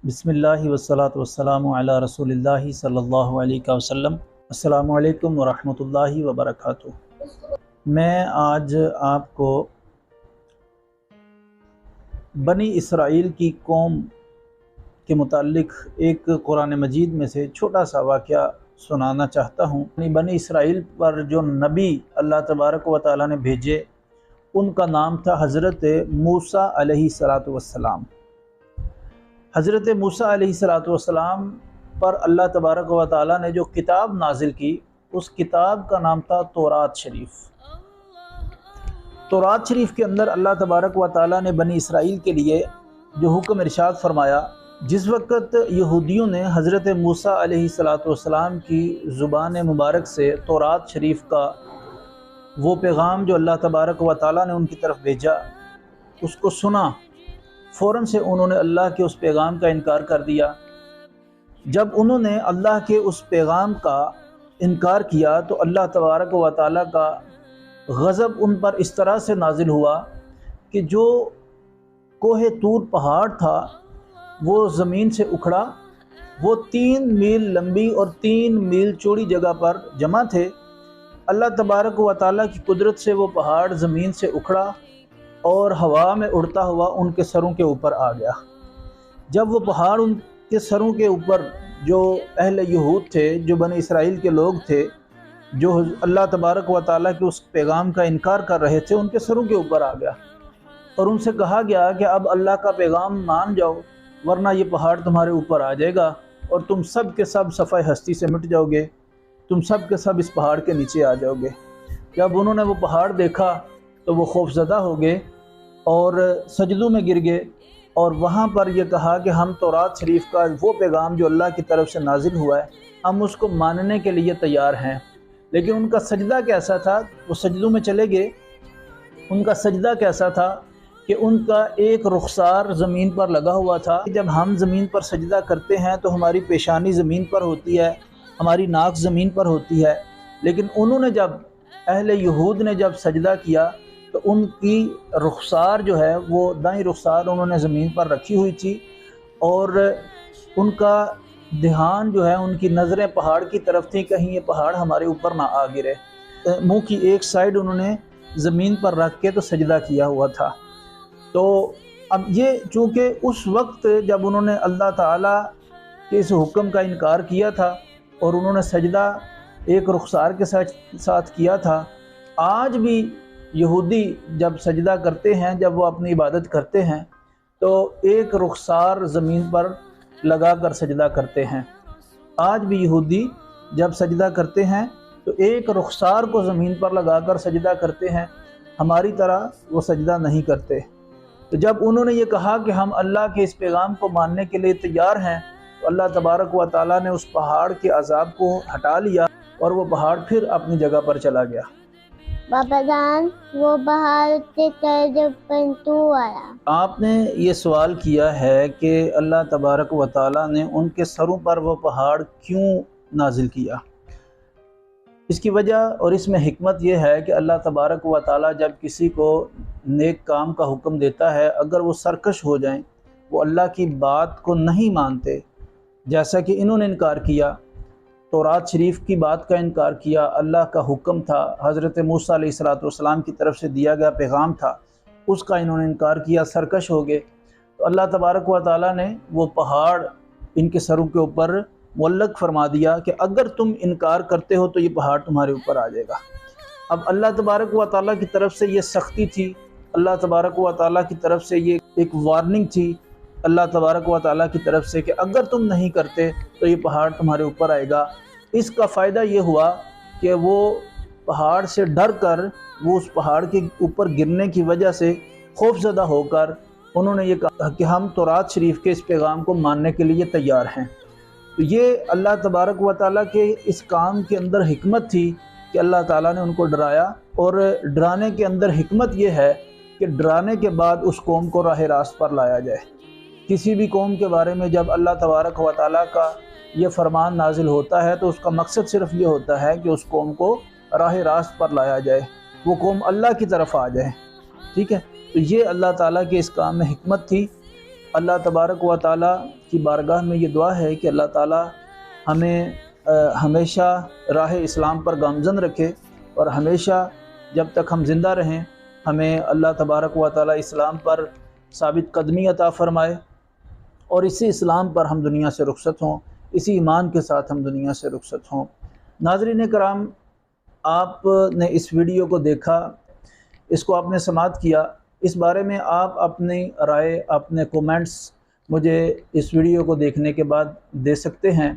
بسم اللہ والصلاة والسلام علی رسول اللہ صلی اللہ علیہ وسلم۔ السلام علیکم ورحمۃ اللہ وبرکاتہ۔ میں آج آپ کو بنی اسرائیل کی قوم کے متعلق ایک قرآن مجید میں سے چھوٹا سا واقعہ سنانا چاہتا ہوں۔ بنی اسرائیل پر جو نبی اللہ تبارک و تعالیٰ نے بھیجے ان کا نام تھا حضرت موسیٰ علیہ السلام۔ حضرت موسیٰ علیہ السلام پر اللہ تبارک و تعالیٰ نے جو کتاب نازل کی اس کتاب کا نام تھا تورات شریف۔ تورات شریف کے اندر اللہ تبارک و تعالیٰ نے بنی اسرائیل کے لیے جو حکم ارشاد فرمایا، جس وقت یہودیوں نے حضرت موسیٰ علیہ السلام کی زبان مبارک سے تورات شریف کا وہ پیغام جو اللہ تبارک و تعالیٰ نے ان کی طرف بھیجا اس کو سنا، فوراً سے انہوں نے اللہ کے اس پیغام کا انکار کر دیا۔ جب انہوں نے اللہ کے اس پیغام کا انکار کیا تو اللہ تبارک و تعالیٰ کا غضب ان پر اس طرح سے نازل ہوا کہ جو کوہ طور پہاڑ تھا وہ زمین سے اکھڑا۔ وہ 3 میل لمبی اور 3 میل چوڑی جگہ پر جمع تھے۔ اللہ تبارک و تعالیٰ کی قدرت سے وہ پہاڑ زمین سے اکھڑا اور ہوا میں اڑتا ہوا ان کے سروں کے اوپر آ گیا۔ جب وہ پہاڑ ان کے سروں کے اوپر جو اہل یہود تھے، جو بنی اسرائیل کے لوگ تھے، جو اللہ تبارک و تعالیٰ کے اس پیغام کا انکار کر رہے تھے، ان کے سروں کے اوپر آ گیا اور ان سے کہا گیا کہ اب اللہ کا پیغام مان جاؤ ورنہ یہ پہاڑ تمہارے اوپر آ جائے گا اور تم سب کے سب صفحہ ہستی سے مٹ جاؤ گے، تم سب کے سب اس پہاڑ کے نیچے آ جاؤ گے۔ جب انہوں نے وہ پہاڑ دیکھا تو وہ خوف زدہ ہو گئے اور سجدوں میں گر گئے اور وہاں پر یہ کہا کہ ہم تورات شریف کا وہ پیغام جو اللہ کی طرف سے نازل ہوا ہے ہم اس کو ماننے کے لیے تیار ہیں۔ لیکن ان کا سجدہ کیسا تھا؟ وہ سجدوں میں چلے گئے۔ ان کا سجدہ کیسا تھا کہ ان کا ایک رخسار زمین پر لگا ہوا تھا۔ جب ہم زمین پر سجدہ کرتے ہیں تو ہماری پیشانی زمین پر ہوتی ہے، ہماری ناک زمین پر ہوتی ہے، لیکن انہوں نے جب اہل یہود نے جب سجدہ کیا تو ان کی رخسار جو ہے وہ دائیں رخسار انہوں نے زمین پر رکھی ہوئی تھی اور ان کا دھیان جو ہے ان کی نظریں پہاڑ کی طرف تھیں، کہیں یہ پہاڑ ہمارے اوپر نہ آ گرے۔ منہ کی ایک سائیڈ انہوں نے زمین پر رکھ کے تو سجدہ کیا ہوا تھا۔ تو اب یہ چونکہ اس وقت جب انہوں نے اللہ تعالیٰ کے اس حکم کا انکار کیا تھا اور انہوں نے سجدہ ایک رخسار کے ساتھ کیا تھا، آج بھی یہودی جب سجدہ کرتے ہیں، جب وہ اپنی عبادت کرتے ہیں تو ایک رخسار زمین پر لگا کر سجدہ کرتے ہیں۔ آج بھی یہودی جب سجدہ کرتے ہیں تو ایک رخسار کو زمین پر لگا کر سجدہ کرتے ہیں، ہماری طرح وہ سجدہ نہیں کرتے۔ تو جب انہوں نے یہ کہا کہ ہم اللہ کے اس پیغام کو ماننے کے لیے تیار ہیں تو اللہ تبارک و تعالیٰ نے اس پہاڑ کے عذاب کو ہٹا لیا اور وہ پہاڑ پھر اپنی جگہ پر چلا گیا۔ بابا جان وہ پہاڑ کے پنتو آیا۔ آپ نے یہ سوال کیا ہے کہ اللہ تبارک و تعالیٰ نے ان کے سروں پر وہ پہاڑ کیوں نازل کیا؟ اس کی وجہ اور اس میں حکمت یہ ہے کہ اللہ تبارک و تعالیٰ جب کسی کو نیک کام کا حکم دیتا ہے، اگر وہ سرکش ہو جائیں، وہ اللہ کی بات کو نہیں مانتے، جیسا کہ انہوں نے انکار کیا، تورات شریف کی بات کا انکار کیا، اللہ کا حکم تھا، حضرت موسیٰ علیہ السلام کی طرف سے دیا گیا پیغام تھا، اس کا انہوں نے انکار کیا، سرکش ہو گئے، تو اللہ تبارک و تعالیٰ نے وہ پہاڑ ان کے سروں کے اوپر معلق فرما دیا کہ اگر تم انکار کرتے ہو تو یہ پہاڑ تمہارے اوپر آ جائے گا۔ اب اللہ تبارک و تعالیٰ کی طرف سے یہ سختی تھی، اللہ تبارک و تعالیٰ کی طرف سے یہ ایک وارننگ تھی اللہ تبارک و تعالیٰ کی طرف سے کہ اگر تم نہیں کرتے تو یہ پہاڑ تمہارے اوپر آئے گا۔ اس کا فائدہ یہ ہوا کہ وہ پہاڑ سے ڈر کر، وہ اس پہاڑ کے اوپر گرنے کی وجہ سے خوف زدہ ہو کر انہوں نے یہ کہا کہ ہم تورات شریف کے اس پیغام کو ماننے کے لیے تیار ہیں۔ تو یہ اللہ تبارک و تعالیٰ کے اس کام کے اندر حکمت تھی کہ اللہ تعالیٰ نے ان کو ڈرایا، اور ڈرانے کے اندر حکمت یہ ہے کہ ڈرانے کے بعد اس قوم کو راہ راست پر لایا جائے۔ کسی بھی قوم کے بارے میں جب اللہ تبارک و تعالیٰ کا یہ فرمان نازل ہوتا ہے تو اس کا مقصد صرف یہ ہوتا ہے کہ اس قوم کو راہ راست پر لایا جائے، وہ قوم اللہ کی طرف آ جائے، ٹھیک ہے؟ تو یہ اللہ تعالیٰ کے اس کام میں حکمت تھی اللہ تبارک و تعالی کی بارگاہ میں یہ دعا ہے کہ اللہ تعالی ہمیں ہمیشہ راہ اسلام پر گامزن رکھے، اور ہمیشہ جب تک ہم زندہ رہیں ہمیں اللہ تبارک و تعالی اسلام پر ثابت قدمی عطا فرمائے، اور اسی اسلام پر ہم دنیا سے رخصت ہوں، اسی ایمان کے ساتھ ہم دنیا سے رخصت ہوں۔ ناظرین کرام، آپ نے اس ویڈیو کو دیکھا، اس کو آپ نے سماعت کیا، اس بارے میں آپ اپنی رائے، اپنے کومنٹس مجھے اس ویڈیو کو دیکھنے کے بعد دے سکتے ہیں۔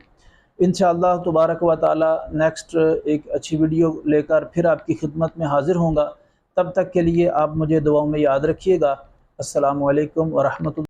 انشاءاللہ تبارک و تعالی نیکسٹ ایک اچھی ویڈیو لے کر پھر آپ کی خدمت میں حاضر ہوں گا۔ تب تک کے لیے آپ مجھے دعاؤں میں یاد رکھیے گا۔ السلام علیکم ورحمۃ اللہ۔